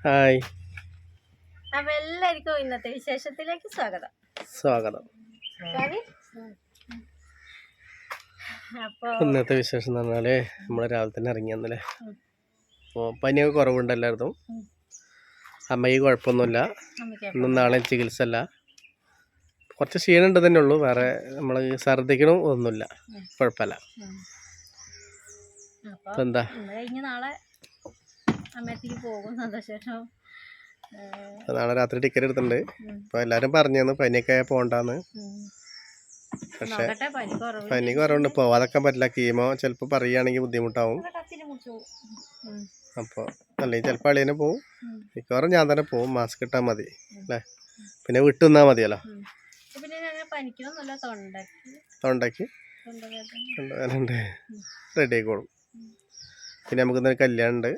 Hi, അപ്പൊ എല്ലാവർക്കും ഇന്നത്തെ വിശേഷത്തിലേക്ക് സ്വാഗതം. അപ്പൊ ഇന്നത്തെ വിശേഷം എന്ന് പറഞ്ഞാല് നമ്മള് രാവിലെ തന്നെ ഇറങ്ങിയെന്നല്ലേ. അപ്പോൾ പനിയൊക്കെ കുറവുണ്ട് എല്ലായിടത്തും. അമ്മയ്ക്ക് കുഴപ്പമൊന്നുമില്ല. ഇന്നും നാളെ ചികിത്സ അല്ല. കുറച്ച് ക്ഷീണമുണ്ട് തന്നെ ഉള്ളൂ. വേറെ നമ്മൾ ഛർദ്ദിക്കണോ ഒന്നുമില്ല, കുഴപ്പമില്ല. അപ്പൊ എന്താ കഴിഞ്ഞ് നാളെ അമ്മയത്തേക്ക് പോകും. സന്തോഷം. നാളെ രാത്രി ടിക്കറ്റ് എടുത്തിട്ടുണ്ട്. അപ്പോൾ എല്ലാവരും പറഞ്ഞു പനിയൊക്കെ പോകണ്ടെന്ന്. പക്ഷെ പനി കുറവുണ്ട്, പോവാതൊക്കെ പറ്റില്ല. കീമോ ചിലപ്പോൾ പറയുകയാണെങ്കിൽ ബുദ്ധിമുട്ടാവും. അപ്പോൾ അല്ലെങ്കിൽ ചിലപ്പോൾ അളിയനെ പോവും. മിക്കവാറും ഞാൻ തന്നെ പോവും. മാസ്ക് ഇട്ടാൽ മതി അല്ലേ, പിന്നെ വിട്ടു നിന്നാൽ മതിയല്ലോ. തൊണ്ടയ്ക്ക് റെഡി ആയിക്കോളും. പിന്നെ നമുക്ക് ഇന്നൊരു കല്യാണം ഉണ്ട്,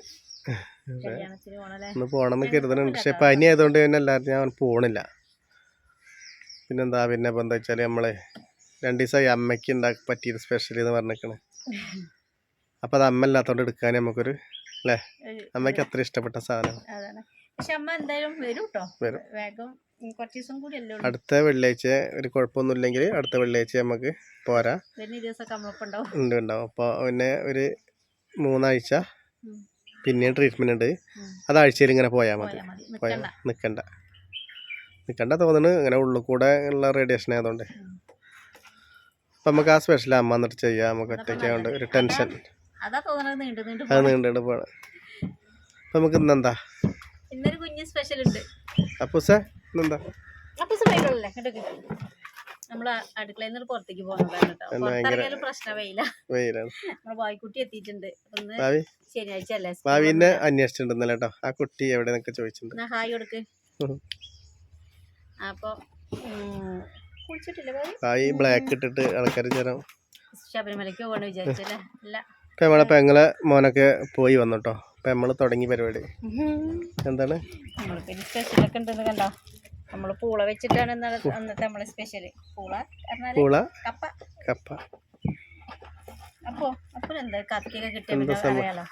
ഒന്ന് പോകണമെന്ന് കരുതുന്നുണ്ട്. പക്ഷെ പനി ആയതുകൊണ്ട് തന്നെ എല്ലാവരും ഞാൻ പോകണില്ല. പിന്നെന്താ പിന്നെ ഇപ്പം എന്താ വെച്ചാൽ നമ്മൾ 2 ദിവസമായി അമ്മയ്ക്ക് പറ്റിയത് സ്പെഷ്യൽ എന്ന് പറഞ്ഞേക്കണ്. അപ്പം അത് അമ്മ ഇല്ലാത്തതുകൊണ്ട് എടുക്കാൻ നമുക്കൊരു അല്ലേ, അമ്മയ്ക്ക് അത്ര ഇഷ്ടപ്പെട്ട സാധനം. അടുത്ത വെള്ളിയാഴ്ച ഒരു കുഴപ്പമൊന്നുമില്ലെങ്കിൽ അടുത്ത വെള്ളിയാഴ്ച നമുക്ക് പോരാ ഉണ്ടാവും. അപ്പോൾ പിന്നെ ഒരു 3 ആഴ്ച പിന്നെയും ട്രീറ്റ്മെന്റ് ഉണ്ട്. അത് ആഴ്ചയിൽ ഇങ്ങനെ പോയാൽ മതി. നിൽക്കണ്ട തോന്നുന്നു, ഇങ്ങനെ ഉള്ളിൽ കൂടെ ഉള്ള റേഡിയേഷൻ ആയതുകൊണ്ട്. അപ്പം നമുക്ക് ആ സ്പെഷ്യൽ അമ്മ എന്നിട്ട് ചെയ്യാം. നമുക്ക് ഒറ്റയ്ക്കായതുകൊണ്ട് ഒരു ടെൻഷൻ, അത് നീണ്ടു പോകണം. അപ്പം നമുക്ക് ഇന്നെന്താ അപ്പൂസേ, ഇന്നെന്താ നമ്മള് അടുക്കളയിൽ നിന്ന് പുറത്തേക്ക് പോകുന്നതാണ്. പ്രശ്നമില്ല. വായിക്കുട്ടി എത്തിയിട്ടുണ്ട്. ശനിയാഴ്ച അല്ലേ, ഭാവിനെ അന്വേഷിച്ചിട്ടുണ്ടെന്നല്ലേ കേട്ടോ. ആ കുട്ടി എവിടെ നിന്നൊക്കെ ചോദിച്ചിട്ടുണ്ട്. ഹായ് കൊടുക്ക്. അപ്പൊ കുളിച്ചിട്ടില്ല ഭാവി ബ്ലാക്ക് ഇട്ടിട്ട് ആൾക്കാർ ചേരാം. ശബരിമലയ്ക്ക് പോകണം വിചാരിച്ചല്ലേ. അല്ല, ഇപ്പം നമ്മളെ പെങ്ങളെ മോനൊക്കെ പോയി വന്നു കേട്ടോ. അപ്പം നമ്മൾ തുടങ്ങി പരിപാടി. എന്താണ് നമ്മൾക്ക് സ്പെഷ്യലൊക്കെ ഉണ്ടെന്ന് കണ്ടോ. നമ്മള് പൂള വെച്ചിട്ടാണ് അന്നത്തെ നമ്മളെ സ്പെഷ്യല്. പൂള കപ്പ. അപ്പൊ എന്താ കത്തിയൊക്കെ കിട്ടിയ അറിയാലോ,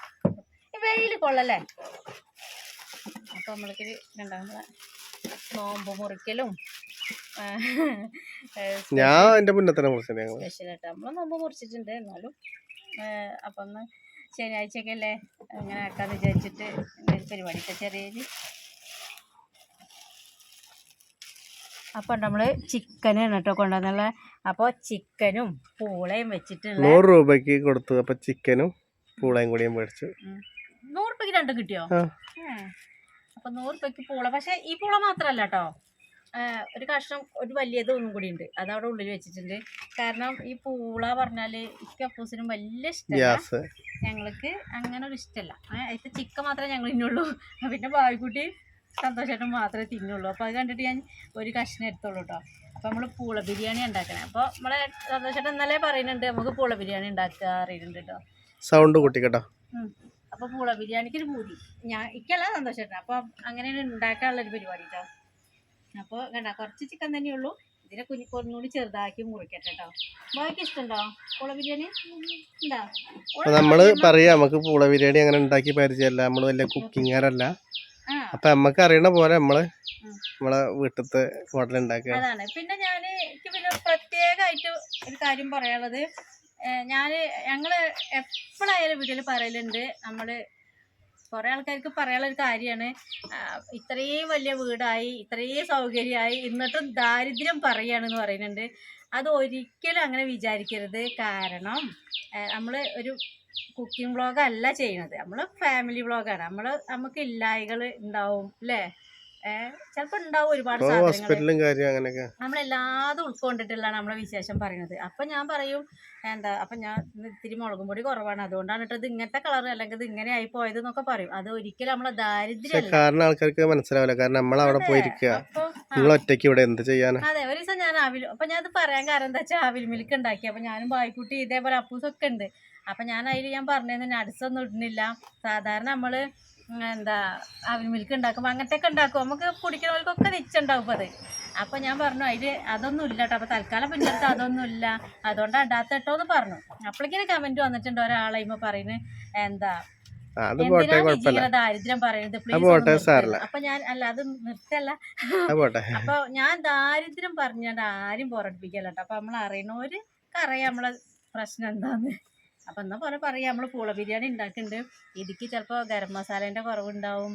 വെയില് കൊള്ളല്ലേ. അപ്പൊ നമ്മൾക്ക് രണ്ടാമത് നോമ്പ് മുറിക്കലും ഞാൻ എന്റെ മുന്നത്തെ സ്പെഷ്യലായിട്ട് നമ്മള് നോമ്പ് മുറിച്ചിട്ടുണ്ട്. എന്നാലും അപ്പൊ ഒന്ന് ശനിയാഴ്ചയൊക്കെ അല്ലേ അങ്ങനെ ആക്കാന്ന് വിചാരിച്ചിട്ട് പരിപാടിയൊക്കെ ചെറിയ. അപ്പം നമ്മള് ചിക്കനാണ് കേട്ടോ കൊണ്ടുവന്നുള്ള. അപ്പോൾ ചിക്കനും പൂളയും വെച്ചിട്ടുള്ള 100 രൂപയ്ക്ക് കൊടുത്തു. അപ്പൊ ചിക്കനും പൂളയും കൂടിയും മേടിച്ചു. 100 രൂപയ്ക്ക് രണ്ടും കിട്ടിയോ? അപ്പൊ 100 രൂപയ്ക്ക് പൂള. പക്ഷെ ഈ പൂള മാത്രല്ല കേട്ടോ, ഒരു കഷ്ണം ഒരു വലിയത് ഒന്നും കൂടി ഉണ്ട്, അതവിടെ ഉള്ളിൽ വെച്ചിട്ടുണ്ട്. കാരണം ഈ പൂള പറഞ്ഞാല് അപ്പൂസിനും വലിയ ഇഷ്ടമല്ല, ഞങ്ങൾക്ക് അങ്ങനെ ഒരു ഇഷ്ടമല്ല. അതിൽ ചിക്കൻ മാത്രമേ ഞങ്ങൾ തിന്നുള്ളൂ. പിന്നെ ബാവിക്കുട്ടി സന്തോഷമായിട്ടും മാത്രമേ തിന്നുള്ളൂ. അപ്പോൾ അത് കണ്ടിട്ട് ഞാൻ ഒരു കഷ്ണം എടുത്തോളൂ കേട്ടോ. അപ്പോൾ നമ്മൾ പൂള ബിരിയാണി ഉണ്ടാക്കണേ. അപ്പോൾ നമ്മളെ സന്തോഷമായിട്ട് ഇന്നലെ പറയുന്നുണ്ട് നമുക്ക് പൂള ബിരിയാണി ഉണ്ടാക്കുക അറിയുന്നുണ്ട് കേട്ടോ. സൗണ്ട് കൂട്ടി കേട്ടോ. അപ്പോൾ പൂള ബിരിയാണിക്ക് ഒരു പൂതി ഇക്കല്ല സന്തോഷമായിട്ട്. അപ്പോൾ അങ്ങനെയാണ് ഉണ്ടാക്കാനുള്ളൊരു പരിപാടി കേട്ടോ. അപ്പോൾ കണ്ട കുറച്ച് ചിക്കൻ തന്നെയുള്ളൂ. ഇതിനെ കൊന്നുകൂടി ചെറുതാക്കി മുറിക്കട്ടെ കേട്ടോ. ബാക്കി ഇഷ്ടമുണ്ടോ പൂള ബിരിയാണി? ഉണ്ടോ? നമ്മള് പറയാ നമുക്ക് പൂള ബിരിയാണി അങ്ങനെ ഉണ്ടാക്കി പരിചയമല്ല, നമ്മള് വലിയ കുക്കിങ്ങാരല്ല. അപ്പൊ നമ്മക്ക് അറിയണ പോലെ നമ്മളെ വീട്ടിലത്തെ ഹോട്ടൽ ഉണ്ടാക്കുക. അതാണ്. പിന്നെ എനിക്ക് പിന്നെ പ്രത്യേകമായിട്ട് ഒരു കാര്യം പറയാനുള്ളത്, ഞങ്ങള് എപ്പോഴായാലും വീട്ടിൽ പറയലുണ്ട്, നമ്മള് കുറെ ആൾക്കാർക്ക് പറയാനുള്ള ഒരു കാര്യമാണ്, ഇത്രയും വലിയ വീടായി ഇത്രയും സൗകര്യമായി എന്നിട്ടും ദാരിദ്ര്യം പറയാണെന്ന് പറയുന്നുണ്ട്. അത് ഒരിക്കലും അങ്ങനെ വിചാരിക്കരുത്. കാരണം നമ്മൾ ഒരു കുക്കിംഗ് വ്ളോഗ് അല്ല ചെയ്യണത്, നമ്മൾ ഫാമിലി വ്ളോഗാണ്. നമുക്ക് ഇല്ലായ്കൾ ഉണ്ടാവും അല്ലേ, ചിലപ്പോൾ ഉണ്ടാവും ഒരുപാട് സാധനങ്ങൾ. നമ്മളെല്ലാതും ഉൾക്കൊണ്ടിട്ടുള്ളതാണ് നമ്മളെ വിശേഷം പറയുന്നത്. അപ്പം ഞാൻ പറയും അപ്പം ഞാൻ ഇത്തിരി മുളകും പൊടി കുറവാണ്, അതുകൊണ്ടാണ് ഇട്ടത് ഇങ്ങനത്തെ കളർ, അല്ലെങ്കിൽ ഇത് ഇങ്ങനെ ആയി പോയത് എന്നൊക്കെ പറയും. അത് ഒരിക്കലും നമ്മളെ ദാരിദ്ര്യം കാരണം ആൾക്കാർക്ക് മനസ്സിലാവില്ല. കാരണം നമ്മൾ അവിടെ പോയിരിക്കുക, ഒറ്റയ്ക്ക് ഇവിടെ എന്ത് ചെയ്യാനാ. അതെ, ഒരു ദിവസം ഞാൻ അപ്പം ഞാൻ അത് പറയാൻ കാരണം എന്താ വെച്ചാൽ ആവിൽ മിൽക്ക് ഉണ്ടാക്കി. അപ്പം ഞാനും ബായിക്കുട്ടി ഇതേപോലെ അപ്പൂസൊക്കെ ഉണ്ട്. അപ്പം ഞാൻ പറഞ്ഞത് നട്സ് ഒന്നും ഇടുന്നില്ല. സാധാരണ നമ്മൾ ആവിൽ മിൽക്ക് ഉണ്ടാക്കുമ്പോൾ അങ്ങനത്തെയൊക്കെ ഉണ്ടാക്കും, നമുക്ക് കുടിക്കുന്നവർക്കൊക്കെ നിച്ചുണ്ടാവും. അത് അപ്പം ഞാൻ പറഞ്ഞു അതൊന്നും ഇല്ല കേട്ടോ. അപ്പം തൽക്കാലം പിന്നെ അതൊന്നും ഇല്ല, അതുകൊണ്ടാണ് ഇടാത്ത കേട്ടോ എന്ന് പറഞ്ഞു. അപ്പോഴേക്കിനെ കമൻറ്റ് വന്നിട്ടുണ്ട് ഒരാളായിപ്പോൾ പറയുന്നത് അത് പോട്ടെ, എന്തിനാണ് കുഴപ്പമില്ല. ഇങ്ങനെ ദാരിദ്ര്യം പറയുന്നത്? അത് പ്ലീസ് പോട്ടെ, സാരല്ല. അപ്പൊ ഞാൻ അല്ല അത് നിർത്തല്ല. അത് പോട്ടെ. അപ്പൊ ഞാൻ ദാരിദ്ര്യം പറഞ്ഞാണ്ട് ആരും പുറടിപ്പിക്കല്ല കേട്ടോ. അപ്പൊ നമ്മൾ അറിയണവര് അറിയാം നമ്മളെ പ്രശ്നം എന്താന്ന്. അപ്പൊ എന്നാ പോലെ പറയാം, നമ്മള് പൂള ബിരിയാണി ഉണ്ടാക്കുന്നുണ്ട്. ഇതിക്ക് ചിലപ്പോ ഗരം മസാലേന്റെ കുറവുണ്ടാവും,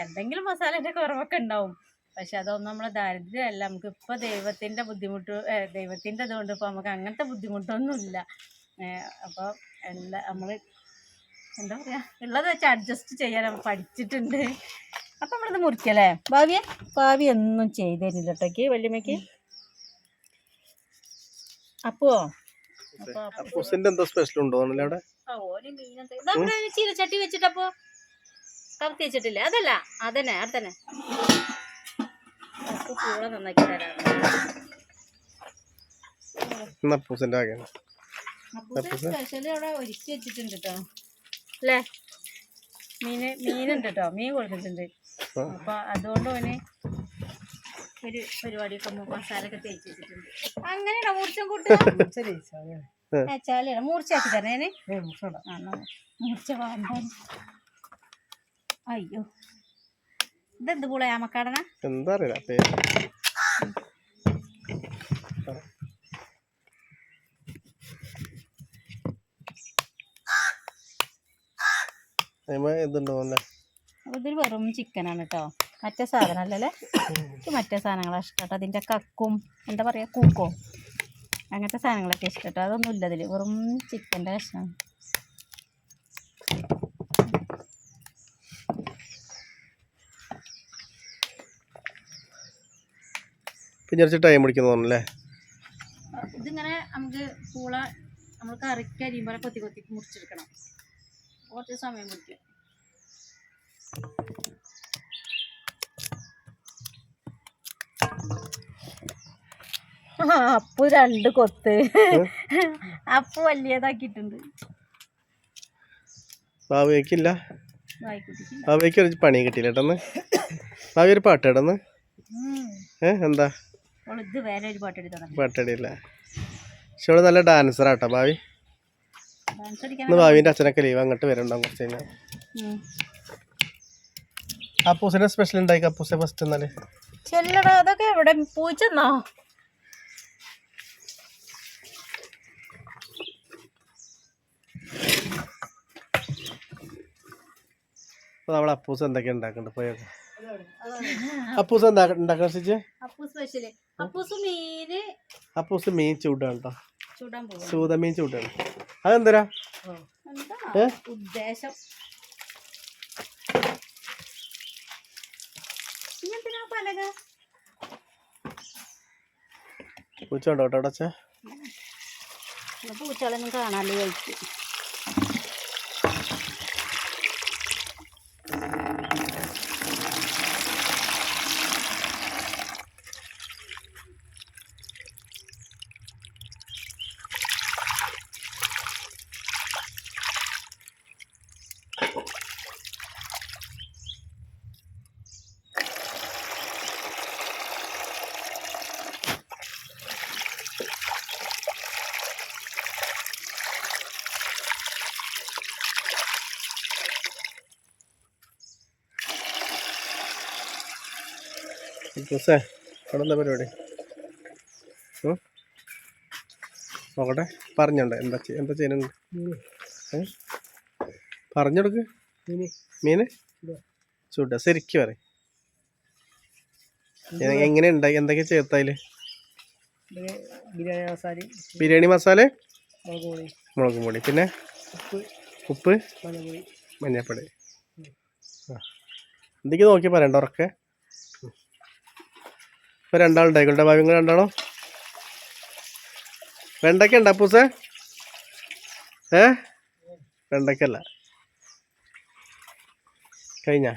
എന്തെങ്കിലും മസാലേന്റെ കുറവൊക്കെ ഉണ്ടാവും. പക്ഷെ അതൊന്നും നമ്മളെ ദാരിദ്ര്യമല്ല. നമുക്ക് ഇപ്പൊ ദൈവത്തിന്റെ ബുദ്ധിമുട്ട്, ദൈവത്തിന്റെ ഇതുകൊണ്ട് ഇപ്പൊ നമുക്ക് അങ്ങനത്തെ ബുദ്ധിമുട്ടൊന്നും ഇല്ല. അപ്പൊ എല്ലാ നമ്മള് എന്താ പറയാ, ഉള്ളത് വെച്ച് അഡ്ജസ്റ്റ് ചെയ്യാൻ പഠിച്ചിട്ടുണ്ട്. അപ്പൊ നമ്മളിത് മുറിക്കല്ലേ ഭാവി ഒന്നും ചെയ്ത് തരില്ല കേട്ടോക്ക് വല്യമ്മക്ക്. അപ്പോ എന്തോ സ്പെഷ്യൽ ഉണ്ടോ അവിടെ? ചീരച്ചട്ടി വെച്ചിട്ടപ്പോ കറത്തി വെച്ചിട്ടില്ലേ? അതല്ല അതന്നെ അവിടെ തന്നെ പൂള നന്നാക്കി തരാം. സ്പെഷ്യല് അവിടെ ഒരുക്കി വെച്ചിട്ടുണ്ട് കേട്ടോ അല്ലേ. മീനുണ്ട് കേട്ടോ, മീൻ കൊടുത്തിട്ടുണ്ട്. അപ്പൊ അതുകൊണ്ട് ഓന് ഒരു പരിപാടിയൊക്കെ മസാല ഒക്കെ തേച്ച് വെച്ചിട്ടുണ്ട്. അങ്ങനെയാണോ മൂർച്ചം കൂട്ടുക? മൂർച്ചയാക്കി തരണേ. മൂർച്ച വേണ്ട. അയ്യോ, ഇതെന്ത് പൂള? ആമക്കാടന എന്താ അറിയില്ല. ഇതിൽ വെറും ചിക്കനാണ് കേട്ടോ, മറ്റേ സാധനം അല്ലല്ലേ. എനിക്ക് മറ്റേ സാധനങ്ങളാണ് ഇഷ്ടം കേട്ടോ. അതിൻ്റെ കക്കും എന്താ പറയുക, കൂക്കോ അങ്ങനത്തെ സാധനങ്ങളൊക്കെ ഇഷ്ടം കേട്ടോ. അതൊന്നും ഇല്ല അതിൽ, വെറും ചിക്കൻ്റെ കഷ്ണം. ടൈം പിടിക്കുന്നല്ലേ ഇതിങ്ങനെ നമുക്ക് പൂള നമ്മൾ കറിക്ക് അരിയുമ്പോൾ കൊത്തി കൊത്തി മുറിച്ചെടുക്കണം. കുറച്ച് സമയം പിടിക്കും. അപ്പു 2 കൊത്ത് അപ്പു വലിയതാക്കിയിട്ടുണ്ട്. ഭാവിക്കില്ല, ഭാവിക്ക് പണി കിട്ടിയില്ല കേട്ടന്ന്. ഭാവി ഒരു പാട്ട് ഇടന്ന്. എന്താ പാട്ടടിയില്ല? പക്ഷെ ഇവിടെ നല്ല ഡാൻസറാട്ടോ ഭാവി. ഇന്ന് ഭാവിന്റെ അച്ഛനൊക്കെ ലീവ്, അങ്ങോട്ട് വരുന്നുണ്ടാവും കുറച്ച് കഴിഞ്ഞാൽ. അപ്പൂസിന്റെ സ്പെഷ്യൽ ഉണ്ടായി. അപ്പൂസെ ഫസ്റ്റ് എന്നാല് ചെല്ലടാ, അതൊക്കെ എവിടെ പൂച്ചെന്നോ? നമ്മളെ അപ്പൂസ് എന്തൊക്കെയാ ഉണ്ടാക്കണ്ട് പോയൊക്കെ. അപ്പൂസ് എന്താ ഉണ്ടാക്കാൻ അപ്പൂസ് മീൻ ചൂടാണ് കേട്ടോ. സൂതമീൻ ചൂടാണ്. അതെന്തരാ ഉദ്ദേശം? പൂച്ച ഉണ്ടോ കേട്ടോ അടച്ച? പൂച്ചകളൊന്നും കാണാണ്ട് കഴിക്കും. അവിടെ എന്താ പരിപാടി നോക്കട്ടെ. പറഞ്ഞോണ്ടേ എന്താ എന്താ ചെയ്യുന്നുണ്ട്? പറഞ്ഞെടുക്ക്. മീന് ചൂട ശരിക്കും പറ. എങ്ങനെ ഉണ്ടാക്കി, എന്തൊക്കെയാ ചേർത്തതില്? ബിരിയാണി മസാല, മുളക് പൊടി, പിന്നെ ഉപ്പ്, മഞ്ഞപ്പൊടി. എന്തൊക്കെ നോക്കി പറയണ്ട ഉറക്കെ. ഇപ്പൊ രണ്ടാളുണ്ടായിക്കോട്ടെ ഭാവി. നിങ്ങൾ രണ്ടാളോ? വെണ്ടയ്ക്ക ഉണ്ടോ അപ്പൂസേ? വെണ്ടയ്ക്കല്ല. കഴിഞ്ഞ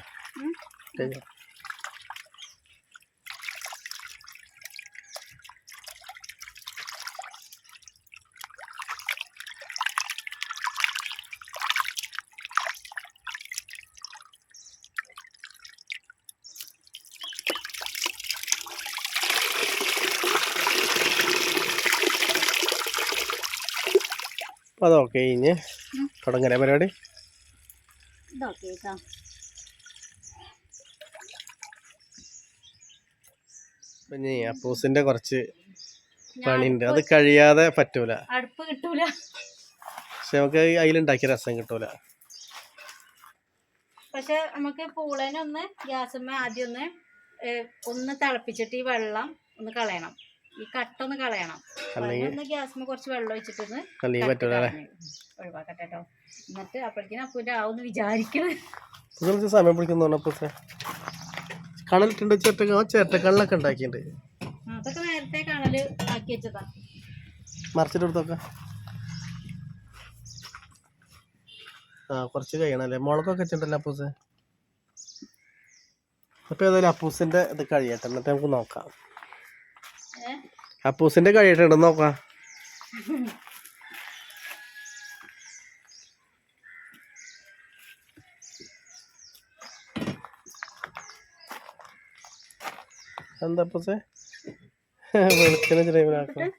അതൊക്കെ ഇനി തുടങ്ങാൻ പരിപാടി. ഇതൊക്കെ കേട്ടോ. പിന്നെ അപ്പൂസിന്റെ കുറച്ച് പണിയുണ്ട്, അത് കഴിയാതെ പറ്റൂല. അടുപ്പ് കിട്ടൂല, പക്ഷെ നമുക്ക് അതിലുണ്ടാക്കിയ രസം കിട്ടൂല. പക്ഷെ നമുക്ക് പൂളേനൊന്ന് ഗ്യാസുമ്മ ആദ്യം ഒന്ന് തിളപ്പിച്ചിട്ട് ഈ വെള്ളം ഒന്ന് കളയണം, ഈ കട്ടൊന്ന് കളയണം. ഒന്ന് ഗ്യാസുമ്മ കുറച്ച് വെള്ളം ഒഴിച്ചിട്ടൊന്ന് ഒഴിവാക്കട്ടെ കേട്ടോ. എന്നിട്ട് അപ്പോഴേക്കും അപ്പൂൻ്റെ ആവുമെന്ന് വിചാരിക്കണം. സമയം പിടിക്കുന്നു. കണലിട്ടുണ്ട്, ചേട്ടക്കണലൊക്കെ ഉണ്ടാക്കിയിട്ടുണ്ട്. അതൊക്കെ നേരത്തെ കണല് ആക്കി വെച്ചതാ. മറിച്ചിട്ടെടുത്തൊക്കെ കുറച്ച് കഴിയണല്ലേ. മുളകൊക്കെ വെച്ചിട്ടുണ്ടല്ലോ അപ്പൂസ്. അപ്പൊ ഏതായാലും അപ്പൂസിന്റെ ഇത് കഴിയട്ടെ, എന്നിട്ട് നമുക്ക് നോക്കാം. അപ്പൂസിന്റെ കഴിയട്ടെ നോക്കാം. എന്താ അപ്പൂസേ വെളുക്കിന് ഡ്രൈവറാക്കണം.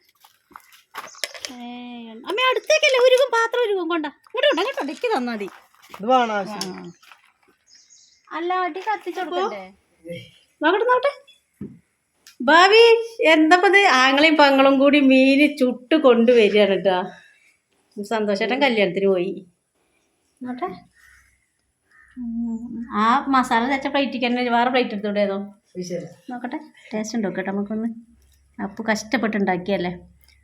അമ്മ അടുത്തേക്കല്ലേ ഉരുകും, പാത്രം ഉരുകും. കൊണ്ട ഇങ്ങോട്ട് ഇക്ക് തന്നാ മതി. ഇത് വേണോ? അല്ല അടി കത്തിച്ചോട്ടെ. നോക്കട്ടെ ഭാവി എന്താപ്പത്? ആങ്ങളെയും പങ്ങളും കൂടി മീന് ചുട്ട് കൊണ്ടുവരികയാണ് കേട്ടോ. സന്തോഷേട്ടൻ കല്യാണത്തിന് പോയി. നോട്ടെ ആ മസാല തേച്ച പ്ലേറ്റിക്ക് തന്നെ വേറെ പ്ലേറ്റ് എടുത്തോടേതോ നോക്കട്ടെ. ടേസ്റ്റ് ഉണ്ടോ കേട്ടോ നമുക്കൊന്ന്. അപ്പു കഷ്ടപ്പെട്ടുണ്ടാക്കിയല്ലേ.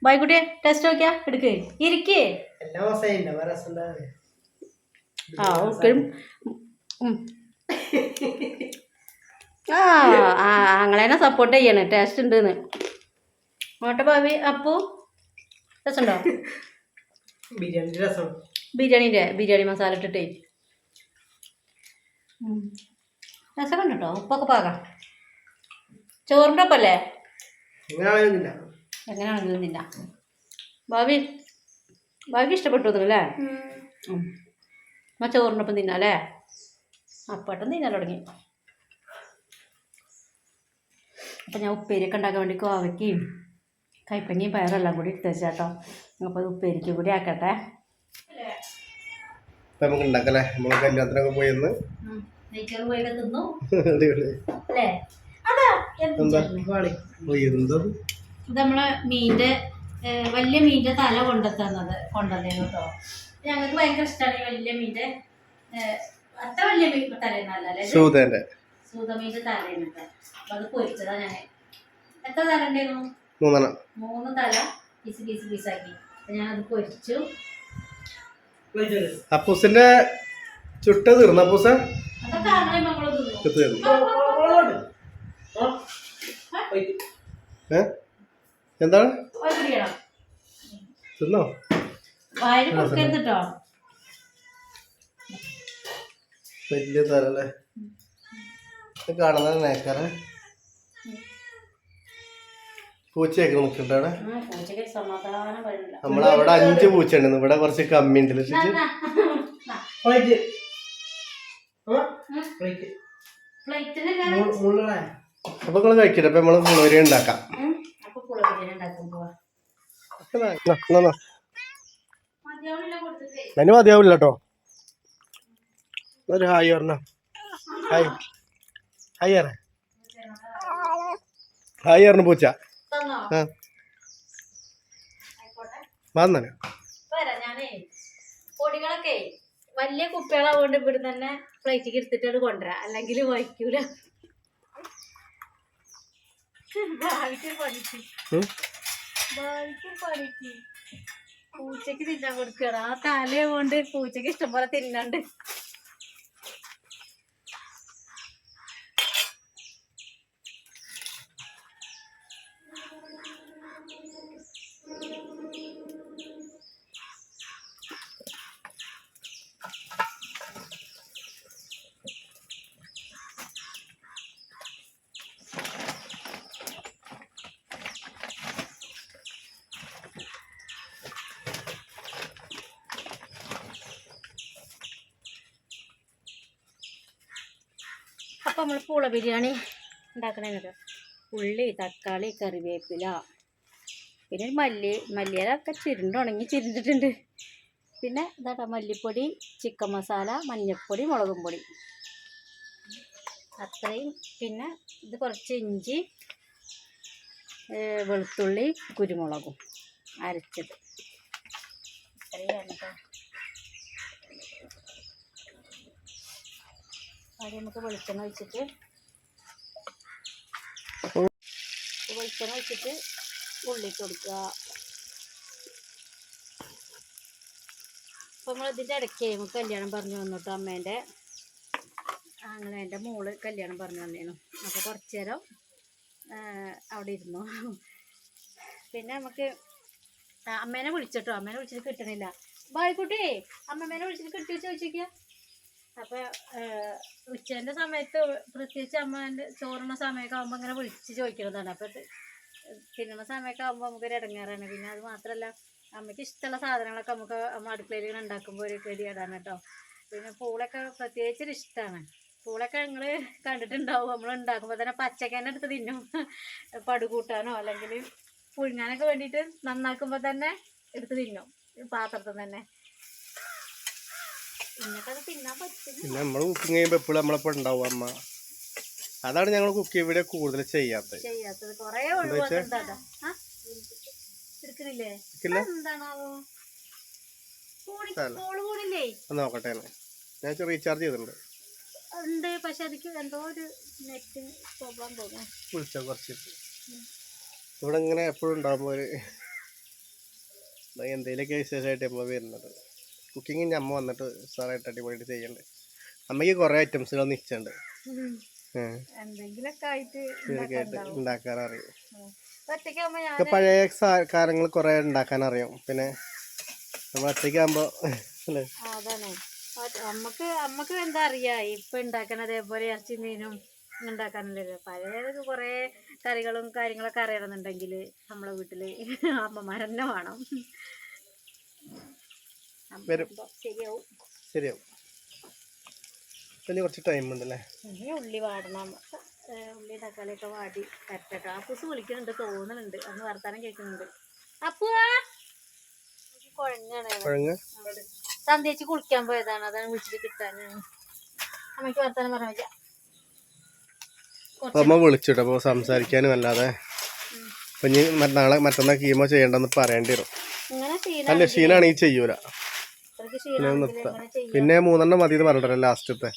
ബായിക്കുട്ടിയെ ടേസ്റ്റ് നോക്കിയാ എടുക്ക്, ഇരിക്കേ. ആങ്ങളേനെ സപ്പോർട്ട് ചെയ്യണേ, ടേസ്റ്റ് ഉണ്ടെന്ന്. നോട്ടെ ഭാവി. അപ്പു രസമുണ്ടോ? ബിരിയാണി മസാല ഇട്ടിട്ടേ രസം കേട്ടോ. ഉപ്പൊക്കെ പാകാം. ചോറിൻ്റെ ഒപ്പല്ലേ? എങ്ങനെയാണെങ്കിലും തിന്നാം. ഭാവിക്ക് ഇഷ്ടപ്പെട്ടു തോന്നുന്നല്ലേ? ചോറിൻ്റെ ഒപ്പം തിന്നാം അല്ലേ? അപ്പട്ടം തിന്നാൻ തുടങ്ങി. അപ്പം ഞാൻ ഉപ്പേരിയൊക്കെ ഉണ്ടാക്കാൻ വേണ്ടി കോവയ്ക്കയും കൈപ്പങ്ങയും പയറെല്ലാം കൂടി എടുത്ത് വെച്ചാട്ടോ. അപ്പോൾ അത് ഉപ്പേരിക്ക് കൂടി ആക്കട്ടെ. നമുക്ക് ഉണ്ടാക്കല്ലേ. നമ്മൾ കല്യാണത്തിനൊക്കെ പോയിരുന്നു, തിന്നു അല്ലേ? ഇത് നമ്മളെ മീൻ്റെ വലിയ മീൻ്റെ തല കൊണ്ടുവന്നേന്നു കേട്ടോ. ഞങ്ങൾക്ക് ഭയങ്കര ഇഷ്ടമാണ് ഈ വലിയ മീൻ്റെ. അത്ര വലിയ മീൻ തലേന്നല്ലേ, സൂതമീൻ്റെ തലേന്ന് കേട്ടോ. അപ്പൊ അത് പൊരിച്ചതാ ഞാൻ. എത്ര തല ഉണ്ടായിരുന്നു? 3 തല പീസാക്കി. അപ്പൊ ഞാൻ അത് പൊരിച്ചു. അപ്പൂസിന്റെ ചുട്ട തീർന്നു. അപ്പൂസ അതൊക്കെ ആങ്ങളെയും മക്കളും എന്താണ് തിന്നോ? വായിൽ കൊടുക്കരുത് കേട്ടോ. വലിയ തലല്ലേ കാണുന്ന നേക്കാറ്. പൂച്ചയൊക്കെ നിൽക്കുന്നുണ്ട് അവിടെ. നമ്മളവിടെ 5 പൂച്ച ഉണ്ട്, ഇവിടെ കുറച്ച് കമ്മി ഉണ്ട്. അപ്പൊ നിങ്ങള് കഴിക്കട്ടെ. അപ്പൊ നമ്മള് പുളവരി ഉണ്ടാക്കാം. അതിന് മതിയാവില്ല കേട്ടോ. ഒരു ഹായ് പറഞ്ഞ ഹായ് ഹായ് പറ. ഹായ് പറഞ്ഞു പൂച്ച. വന്നേ പൊടികളൊക്കെ വലിയ കുപ്പികളാവുകൊണ്ട് ഇവിടെ തന്നെ പ്ലേറ്റിക്ക് എടുത്തിട്ട് കൊണ്ടുവരാം, അല്ലെങ്കിൽ വഹിക്കൂല. പൂച്ചക്ക് തിന്നാൻ കൊടുക്കണം. ആ തലയെ കൊണ്ട് പൂച്ചക്ക് ഇഷ്ടംപോലെ തിന്നാണ്ട്. അപ്പം നമ്മൾ പൂള ബിരിയാണി ഉണ്ടാക്കണേന്നല്ലോ. ഉള്ളി, തക്കാളി, കറിവേപ്പില, പിന്നെ മല്ലിയിലൊക്കെ ചിരുണ്ടുണങ്ങി ചിരിഞ്ഞിട്ടുണ്ട്. പിന്നെ ഇതാ മല്ലിപ്പൊടി, ചിക്കൻ മസാല, മഞ്ഞൾപ്പൊടി, മുളകും പൊടി, അത്രയും. പിന്നെ ഇത് കുറച്ച് ഇഞ്ചി, വെളുത്തുള്ളി, കുരുമുളകും അരച്ചത് ഇത്രയാണ് കേട്ടോ. ആദ്യം നമുക്ക് വെളിച്ചെണ്ണ ഒഴിച്ചിട്ട് ഉള്ളിട്ട് കൊടുക്കുക. അപ്പോൾ നമ്മളിതിൻ്റെ ഇടയ്ക്ക് നമുക്ക് കല്യാണം പറഞ്ഞു വന്നു കേട്ടോ. അമ്മേൻ്റെ മോള് കല്യാണം പറഞ്ഞു വന്നേനു. അപ്പോൾ കുറച്ച് നേരം അവിടെ ഇരുന്നു. പിന്നെ നമുക്ക് അമ്മേനെ വിളിച്ചിട്ടോ. അമ്മേനെ വിളിച്ചിട്ട് കിട്ടണില്ല. ബായിക്കുട്ടി, അമ്മമ്മേനെ വിളിച്ചിട്ട് കിട്ടിയോ ചോദിച്ചോക്കിയാ. അപ്പോൾ ഉച്ചേൻ്റെ സമയത്ത് പ്രത്യേകിച്ച് അമ്മേൻ്റെ ചോറുന്ന സമയമൊക്കെ ആകുമ്പോൾ ഇങ്ങനെ വിളിച്ച് ചോദിക്കുന്നതാണ്. അപ്പോൾ തിന്നുന്ന സമയമൊക്കെ ആകുമ്പോൾ നമുക്കൊരു ഇടങ്ങേറാണ്. പിന്നെ അത് മാത്രമല്ല അമ്മയ്ക്ക് ഇഷ്ടമുള്ള സാധനങ്ങളൊക്കെ നമുക്ക് അടുക്കളയിൽ ഇങ്ങനെ ഉണ്ടാക്കുമ്പോൾ ഒരു ഗതികേടാണ് കേട്ടോ. പിന്നെ പൂളൊക്കെ പ്രത്യേകിച്ചൊരു ഇഷ്ടമാണ്. പൂളൊക്കെ നിങ്ങൾ കണ്ടിട്ടുണ്ടാവും. നമ്മൾ ഉണ്ടാക്കുമ്പോൾ തന്നെ പച്ചക്കന്നെ എടുത്ത് തിന്നും. പടുകൂട്ടാനോ അല്ലെങ്കിൽ പുഴുങ്ങാനൊക്കെ വേണ്ടിയിട്ട് നന്നാക്കുമ്പോൾ തന്നെ എടുത്ത് തിന്നും പാത്രത്തിൽ തന്നെ. ഇന്നൊക്കെ തിന്നാൻ പറ്റും. പിന്നെ നമ്മൾ കുക്കിംഗ് ചെയ്യുമ്പോൾ എപ്പോഴും നമ്മളെപ്പോൾ ഉണ്ടാവും അമ്മ. അതാണ് ഞങ്ങൾ കുക്കിംഗ് വീഡിയോ കൂടുതൽ ചെയ്യാത്തത്. കുറേ ഒഴിവാക്കുന്നുണ്ടാ. എടുക്കണില്ലേ? എന്താണാവോ കൂടില്ലേ? നോക്കട്ടെ, ഞാൻ റീചാർജ് ചെയ്തിട്ടുണ്ട്. ഉണ്ട്, പക്ഷെ അതിക്ക് എന്തോ ഒരു നെറ്റ് പ്രോബ്ലം തോന്നുന്നു. വിളിച്ചോ കുറച്ചിട്ട്. ഇവിടെ ഇങ്ങനെ എപ്പോഴും ഉണ്ടാകുമ്പോൾ ഒരു എന്തെങ്കിലുമൊക്കെ വിശേഷമായിട്ട് നമ്മൾ വരുന്നത്. കുക്കിംഗ് അമ്മ വന്നിട്ട് സാറായിട്ട് അടിപൊളിയായിട്ട് ചെയ്യണ്ട്. അമ്മയ്ക്ക് കുറേ ഐറ്റംസുകളൊന്നും ഇച്ചുണ്ട്. എന്തെങ്കിലൊക്കെ ആയിട്ട് ഉണ്ടാക്കാനറിയും. പഴയ കാര്യങ്ങൾ കുറെ ഉണ്ടാക്കാൻ അറിയാം. പിന്നെ നമ്മൾ ഒറ്റയ്ക്കാകുമ്പോ അതാണ് അമ്മക്ക് എന്താ അറിയാ ഇപ്പൊ ഉണ്ടാക്കാൻ. അതേപോലെ ഇറച്ചി മീനും ഉണ്ടാക്കാനല്ലേ. പഴയ കുറെ കറികളും കാര്യങ്ങളൊക്കെ അറിയണമെന്നുണ്ടെങ്കിൽ നമ്മളെ വീട്ടില് അമ്മമാരെന്നെ വേണം. ശരിയാവും. പിന്നെ കുറച്ച് ടൈം ഉണ്ടല്ലേ. ഇനി ഉള്ളി വാടണം. ഉള്ളി തക്കാളിയൊക്കെ വാടി കരട്ടോ. അപ്പൂസ് വിളിക്കുന്നുണ്ട് തോന്നുന്നുണ്ട്. അന്ന് വർത്താനം കേൾക്കുന്നുണ്ട്. അപ്പുവാ കുഴങ്ങാണ്. സന്ധ്യച്ച് കുളിക്കാൻ പോയതാണ്. അതാണ് വിളിച്ചിട്ട് കിട്ടാന്. അമ്മയ്ക്ക് വർത്താനം പറഞ്ഞ അമ്മ വിളിച്ചിട്ട് അപ്പോൾ സംസാരിക്കാനും അല്ലാതെ ഇപ്പൊ ഇനി നാളെ മറ്റന്നാൾ കീമോ ചെയ്യണ്ടെന്ന് പറയേണ്ടി വരും. അല്ല ക്ഷീണാണെങ്കിൽ ചെയ്യൂല. പിന്നെ 3 മതി എന്ന് പറഞ്ഞിട്ടല്ലോ ലാസ്റ്റത്തെ.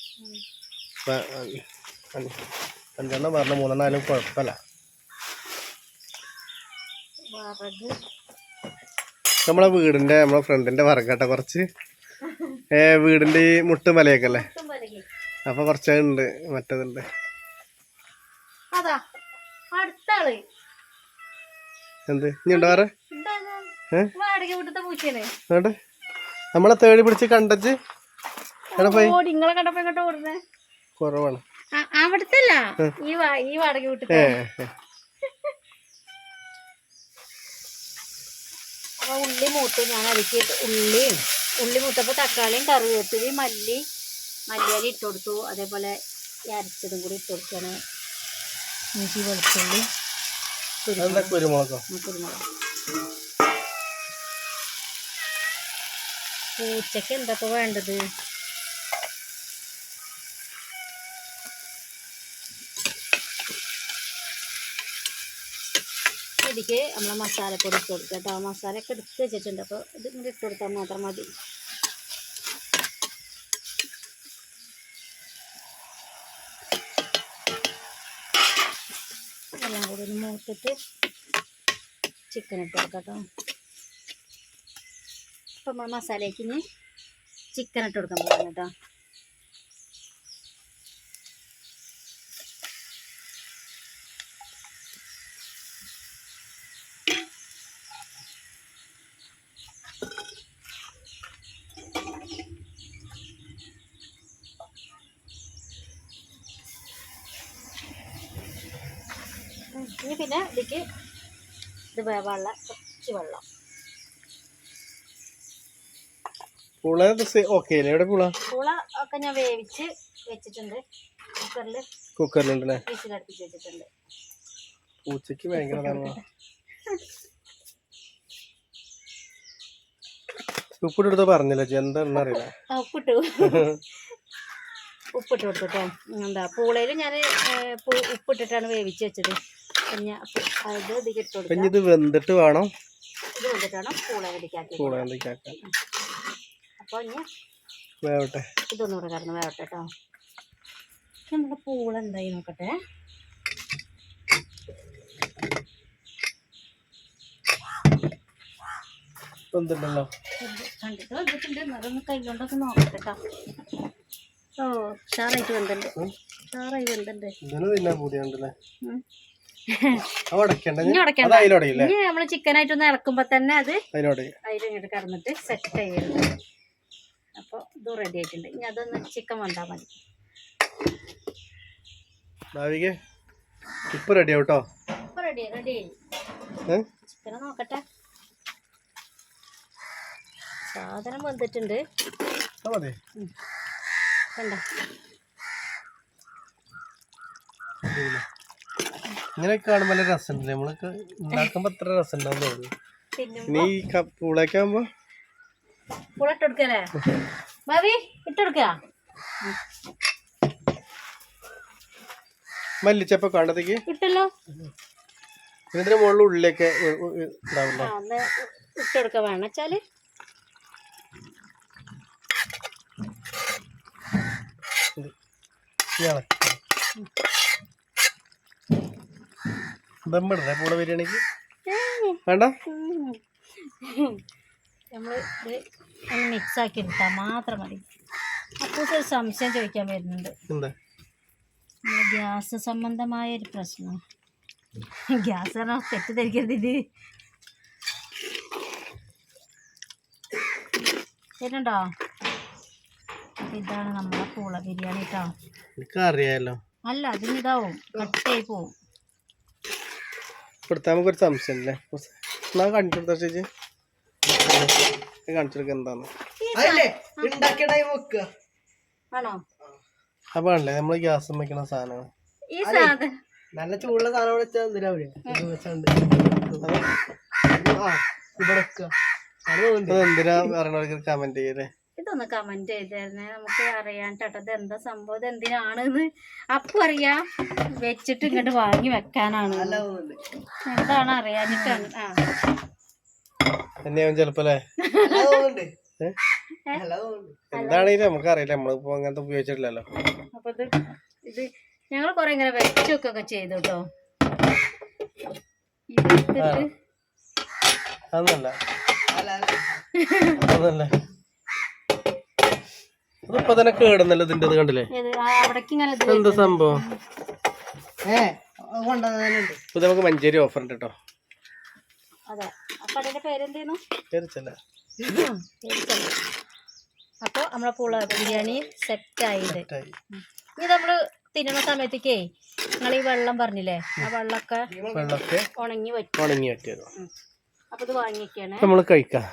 5 പറഞ്ഞ 3 ആയാലും കുഴപ്പമില്ല. നമ്മളെ ഫ്രണ്ടിന്റെ വർഗാട്ടെ കുറച്ച് വീടിന്റെ ഈ മുട്ടുമലയൊക്കെ അല്ലേ. അപ്പൊ കുറച്ചുണ്ട് മറ്റേതുണ്ട്. എന്ത് ഇനിയുണ്ടോ വേറെ? നമ്മളെ തേടി പിടിച്ച് കണ്ടച്ച് കുറവാണ്. അവിടത്തല്ല ഈ വാടക വീട്ടിൽ. അപ്പൊ ഉള്ളി മൂത്ത് ഞാൻ അരിക്കിട്ട് ഉള്ളി മൂത്തപ്പോൾ തക്കാളിയും കറിവേപ്പിലയും മല്ലിയില ഇട്ട് കൊടുത്തു. അതേപോലെ അരച്ചതും കൂടി ഇട്ട് കൊടുക്കാണ്. ഇഞ്ചി വെളുത്തുള്ളി കുരുമുളക്. പൂച്ചക്ക് എന്തൊക്കെ വേണ്ടത്? ഇതിക്ക് നമ്മളെ മസാലപ്പൊടി ഇട്ട് കൊടുക്കുക കേട്ടോ. മസാലയൊക്കെ എടുത്ത് വെച്ചിട്ടുണ്ട്. അപ്പോൾ ഇത് ഇങ്ങനെ ഇട്ട് കൊടുത്താൽ മാത്രം മതി. എല്ലാം കൂടി ഒന്ന് മൂത്തിട്ട് ചിക്കൻ ഇട്ട് കൊടുക്കാം കേട്ടോ. അപ്പം നമ്മൾ മസാലയ്ക്ക് ഇനി ചിക്കൻ ഇട്ട് കൊടുക്കാൻ പോകുന്നു കേട്ടോ. ഇനി പിന്നെ ഇതിക്ക് ഇത് വേവാനുള്ള കുറച്ച് വെള്ളം. പുള ഒക്കെ ഞാൻ വേവിച്ച് വെച്ചിട്ടുണ്ട്. കുക്കറിലുണ്ടല്ലേ? വിസിലടുപ്പിച്ച് വെച്ചിട്ടുണ്ട്. പൂച്ചക്ക് ഭയങ്കര ഉപ്പിട്ടെടുത്ത് പറഞ്ഞില്ല എന്താണെന്ന് അറിയില്ല. ഉപ്പിട്ടു ഉപ്പിട്ട് കൊടുത്തിട്ടോ. എന്താ പൂളയിൽ ഞാൻ ഉപ്പിട്ടിട്ടാണ് വേവിച്ച് വെച്ചത്. പിന്നെ അത് ഇതിലേക്ക് ഇട്ട് കൊടുക്കാം. ഇത് വെന്തിട്ട് വേണം, ഇത് വെന്തിട്ട് വേണം പൂള വെടിക്കാക്കി. അപ്പോൾ ഇനി വേവട്ടെ, ഇതൊന്നുകൂടെ കിടന്ന് വേവട്ടെ കേട്ടോ. നമ്മുടെ പൂള എന്തായി നോക്കട്ടെ. വെന്തിട്ടുണ്ടല്ലോ, കണ്ടിട്ട് വന്നിട്ടുണ്ട്. അതൊന്ന് കൈ കൊണ്ടൊക്കെ നോക്കട്ടെ കേട്ടോ. ഓ ഉഷാറായിട്ട് വെന്തുണ്ട്, ഉഷാറായി വെന്തുണ്ട്. ഇനി നമ്മള് ചിക്കനായിട്ടൊന്ന് ഇളക്കുമ്പോ തന്നെ അത് അതിലിങ്ങോട്ട് കടന്നിട്ട് സെറ്റ് ചെയ്യരുത്. അപ്പോൾ ഇത് റെഡി ആയിട്ടുണ്ട്. ഇനി അതൊന്ന് ചിക്കൻ വന്നാൽ മതി. ഇപ്പൊ റെഡി ആവട്ടോ. ഇപ്പൊ റെഡി റെഡി ചിക്കനെ നോക്കട്ടെ. സാധനം വന്നിട്ടുണ്ട്. കണ്ടോ, ഇങ്ങനെയൊക്കെ കാണുമ്പോ നല്ല രസമുണ്ടല്ലേ, നമ്മളൊക്കെ ഉണ്ടാക്കുമ്പോ അത്ര രസം ഉണ്ടാവും തോന്നുന്നു. ഇനി പൂളൊക്കെയാകുമ്പോ പൂള ഇട്ടെടുക്കല്ലേ ഭാവി, ഇട്ടെടുക്ക. മല്ലിച്ചപ്പ കണ്ടത്തേക്ക് ഇട്ടല്ലോ. ഇതിന്റെ മുകളിൽ ഉള്ളിലൊക്കെ ഉണ്ടാവില്ല, ഇട്ടെടുക്ക വേണം വെച്ചാല്. ദമ്മിടണേ പൂള ബിരിയാണിക്ക് വേണ്ട. നമ്മൾ ഇത് ഒന്ന് മിക്സ് ആക്കി എടുത്താൽ മാത്രം മതി. അപ്പോൾ ഒരു സംശയം ചോദിക്കാൻ വരുന്നുണ്ട്. ഗ്യാസ് സംബന്ധമായ ഒരു പ്രശ്നം. ഗ്യാസ് പറഞ്ഞാൽ തെറ്റിദ്ധരിക്കരുത്. ഇത് വരുന്നുണ്ടോ? അപ്പം ഇതാണ് നമ്മളെ പൂള ബിരിയാണി കേട്ടോ. അറിയാലോ. അല്ല, അതിന് ഇതാവും, കട്ടായി പോവും. ഇവിടുത്തെ നമുക്കൊരു സംശയം അല്ലേ, കാണിച്ചെടുത്ത ചേച്ചി കാണിച്ചെടുക്ക എന്താന്ന്. ആണോ? അപ്പൊ അല്ലേ നമ്മള് ഗ്യാസ് വെക്കണ സാധനങ്ങൾ, ഈ സാധനം നല്ല ചൂടുള്ള സാധനം എന്തിനാ പറയണവർക്ക് കമന്റ് ചെയ്യല്ലേ. ഇതൊന്ന് കമന്റ് ചെയ്തായിരുന്നേ, നമുക്ക് അറിയാൻ ചേട്ടാ ഇത് എന്താ സംഭവം, ഇത് എന്തിനാണെന്ന്. അപ്പം അറിയാം, വെച്ചിട്ട് ഇങ്ങോട്ട് വാങ്ങി വെക്കാനാണ്. എന്താണ് അറിയാനിട്ടാണ്. ചെലപ്പോ എന്താണെങ്കിലും നമുക്ക് അറിയില്ല, നമ്മളിപ്പോ അങ്ങനത്തെ ഉപയോഗിച്ചിട്ടില്ലല്ലോ. അപ്പൊ ഇത് ഞങ്ങൾ കൊറേ ഇങ്ങനെ വെച്ച് വെക്കൊക്കെ ചെയ്തു കേട്ടോ. അതൊന്നല്ല അതല്ല, ഇതിപ്പോ തന്നെ കേടുന്നല്ലോ ഇതിന്റെ. ഇത് കണ്ടില്ലേ എന്താ സംഭവം. ഇത് നമുക്ക് മഞ്ചേരി ഓഫർ ഉണ്ട് കേട്ടോ. അപ്പൊ നമ്മളെ പൂള ബിരിയാണി സെറ്റ് ആയിട്ട് ഇത് നമ്മള് തിന്നുന്ന സമയത്തേക്കേ നിങ്ങൾ ഈ വെള്ളം പറഞ്ഞില്ലേ, ആ വെള്ളമൊക്കെ ഉണങ്ങി പറ്റിയത്. അപ്പൊ ഇത് വാങ്ങിക്കാണ് നമ്മള് കഴിക്കാം.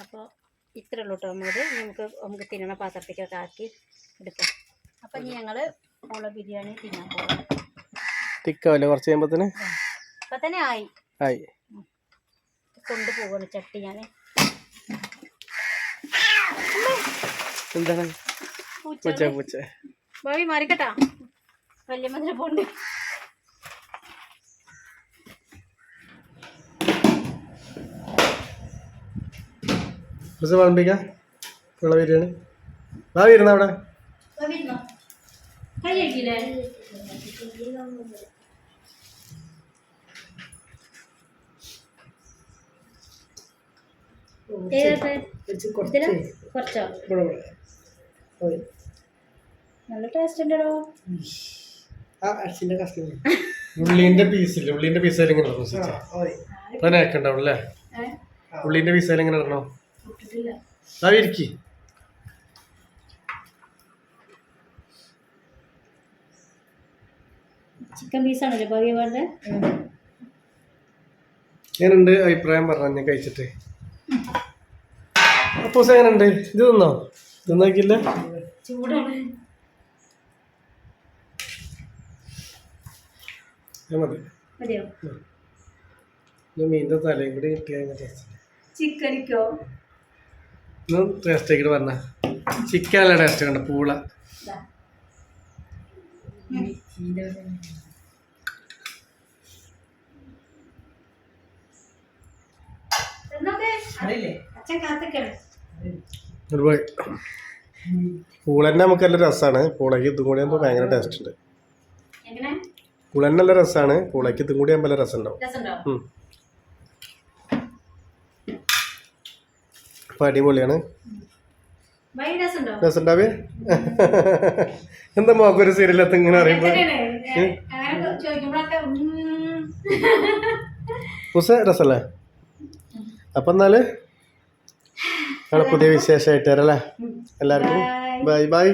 അപ്പൊ ഇത്രേ ഉള്ളൂ കേട്ടോ. നമുക്ക് തിന്നണ പാത്രത്തേക്കൊക്കെ ആക്കി എടുക്കാം. അപ്പൊ ഇനി ഞങ്ങള് പൂള ബിരിയാണി തിന്നാൻ പോകും. തിക്കാവല്ലേ കുറച്ച് കഴിയുമ്പോ ഇപ്പൊ തന്നെ ആയി കൊണ്ടുപോകണം ചട്ടി. ഞാന് എന്താണ് ഭാവി മാറിക്കട്ടാ, വലിയ മധുര പോണ്ട്. വിളമ്പിക്കാം പൂള ബിരിയാണി. ഭാവി ഇരുന്ന അവിടെ കൈ കഴിക്കില്ലേ? കുറച്ചോ? നല്ല ടേസ്റ്റ് ഉണ്ടോ? ഉള്ളിന്റെ പീസില്ലേ, ഉള്ളിന്റെ പീസ് എങ്ങനെ ഉണ്ടാവുള്ളേ. ഉള്ളിന്റെ പീസ് എങ്ങനെ ഇടണോ? ഇരിക്കി ചിക്കൻ പീസാണല്ലോ ഭാവി വേണ്ടത്. എങ്ങനെയുണ്ട് അഭിപ്രായം പറഞ്ഞു കഴിച്ചിട്ട്. അപ്പൊ എങ്ങനെയുണ്ട്? ഇത് തിന്നോ? തിന്നോക്കില്ല? ചൂടാണ്. മതിയോ? മീൻ്റെ തലയും കൂടി കിട്ടിയ ചിക്കനിക്കോ ടേസ്റ്റ് ആക്കിയിട്ട് പറഞ്ഞ ചിക്കനല്ല ടേസ്റ്റ് കണ്ട പൂള. പൂളന്നെ നമുക്ക് നല്ല രസമാണ്. പൂളയ്ക്ക് ഇതും കൂടി ആകുമ്പോൾ ഭയങ്കര ടേസ്റ്റ് ഉണ്ട്. പൂളന്നെ നല്ല രസമാണ്. പൂളയ്ക്ക് ഇതും കൂടി ആകുമ്പോൾ നല്ല രസം ഉണ്ടാവും. അപ്പം അടിപൊളിയാണ്. രസം ഉണ്ടാവേ. എന്താ മോക്കൊരു സീരിയലത്ത് ഇങ്ങനെ അറിയുമ്പോൾ രസല്ലേ? അപ്പം എന്നാല് നാളെ പുതിയ വിശേഷമായിട്ട് വരല്ലേ. എല്ലാവർക്കും ബൈ ബൈ.